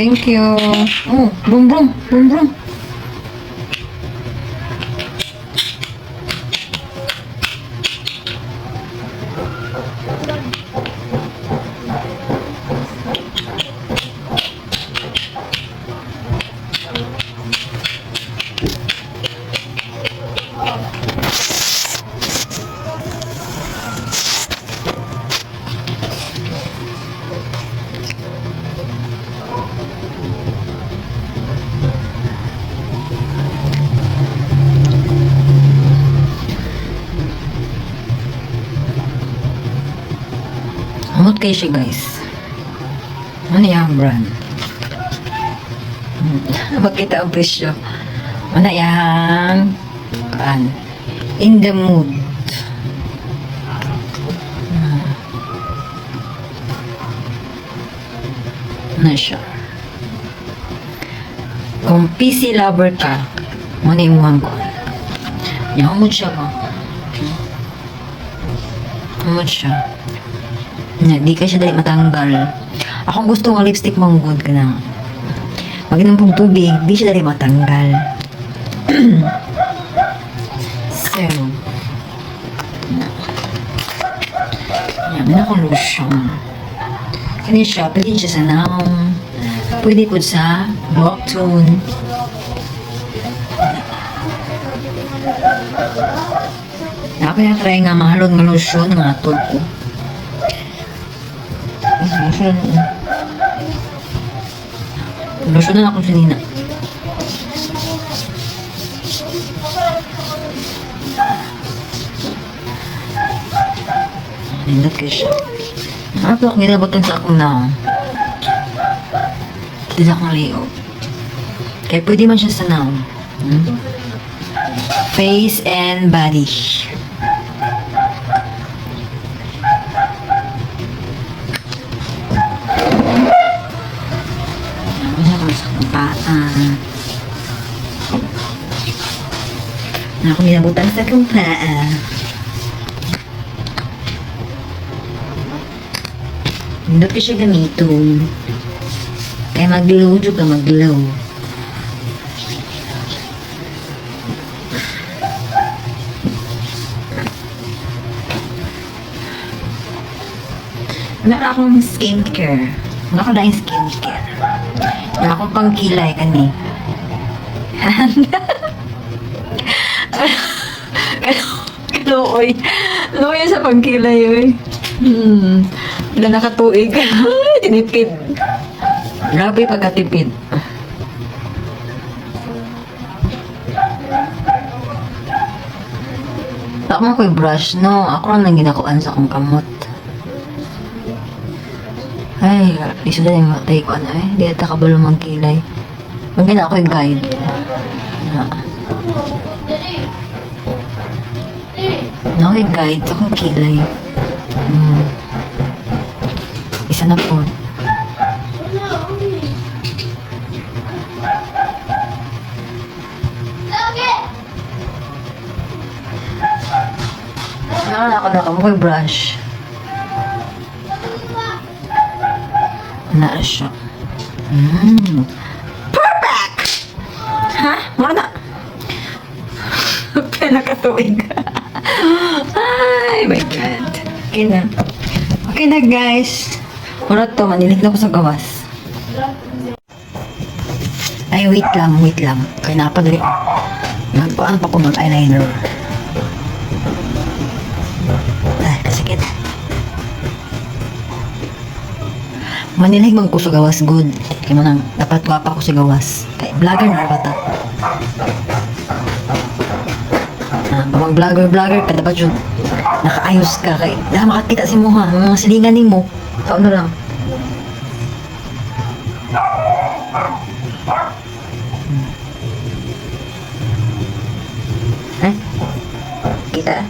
Thank you. Oh, brum brum, brum brum. Amot kayo siya guys. Ano yung brand? Makita ang presyo. Ano yung in the mood. Ano siya? Kung PC lover ka, ano yung muhang ko? Yung mood siya ba? Mood siya. Di ka siya dali matanggal. Akong gusto ng lipstick mong good ka na. Mag-inom pong tubig, di siya dali matanggal. So, yan na akong lotion. Kani siya, pwede siya sa naong. Pwede po sa block tone. Nakapaya-try nga mahalon ng lotion nga atol ko. Lotion na akong sinina. Nindot kayo siya. Ako akong ginabotong sa akong naong. Tidak akong liyo. Kaya pwede man siya sa naong. Face and body. Na ako minabutan sa kong paa. Hindi ko siya gamiton. Kaya mag-glow ka mag-glow. Wala akong skincare. Wala ko dahil skincare. Wala akong pang kilay kani. Kaluoy. Luoy sa pagkilay, oy. Wala nakatuig. Tinipid. Grabe pagkatipid. Ako mo ko'y brush, no? Ako lang nang ginakuan sa akong kamot. Ay, iso na yung matay ko, ano eh. Di ata kabalo magkilay. Magkina ako'y guide. Ako'y guide, akong kilay. Isa na po. Ako nakamukoy brush. Na siya. Perfect! Ha? Muna na. Pinakatuig. Ay, my God. Okay na. Okay na, guys. Muna to, manilig na ko sa gawas. Ay, wait lang. Kaya napadali. Magpaan pa ko mag-eyeliner. Ay, kasakit. Manilig man ko sa gawas, good. Kaya mo nang dapat wapa ko sa gawas. Kaya vlogger na bata. Pag vlogger ka, dapat yun nakaayos ka. Kaya dahil makakita si mo ha, mga silingan ni mo. So ano lang. Kita.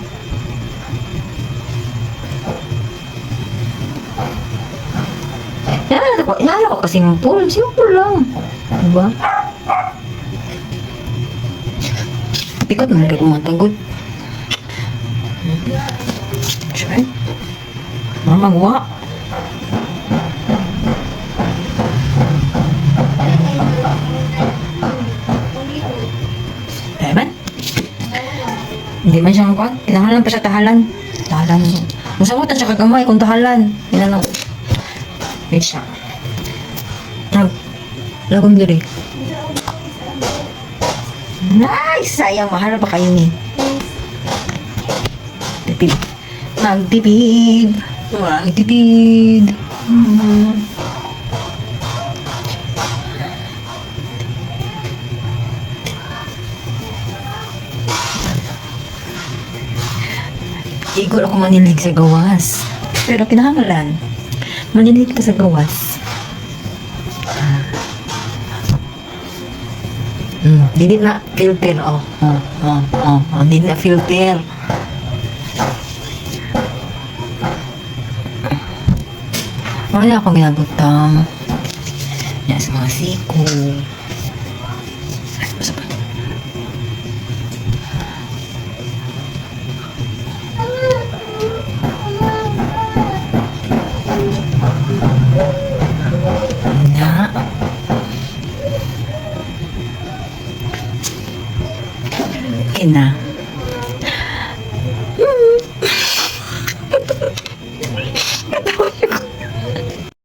Yan ako kasi simple lang. Diba? Pikot man kayo matagod. Sure. Mamagwa. Hindi man siya magkuhan. Kinahalan pa siya tahalan. Tahalan. Masamutan siya kagamay kung tahalan. Yan lang. Wait siya. Lagong diri. Nice! Sayang, mahal pa kayo ni. Tipid. Magtipid. Magtipid. Igor ako manilig sa gawas. Pero kinahanglan. Manilig ka sa gawas. Dili na filter, dili na filter. Wala ako ginagutang. Yan sa mga siko. Basta pa. Na. Okay na.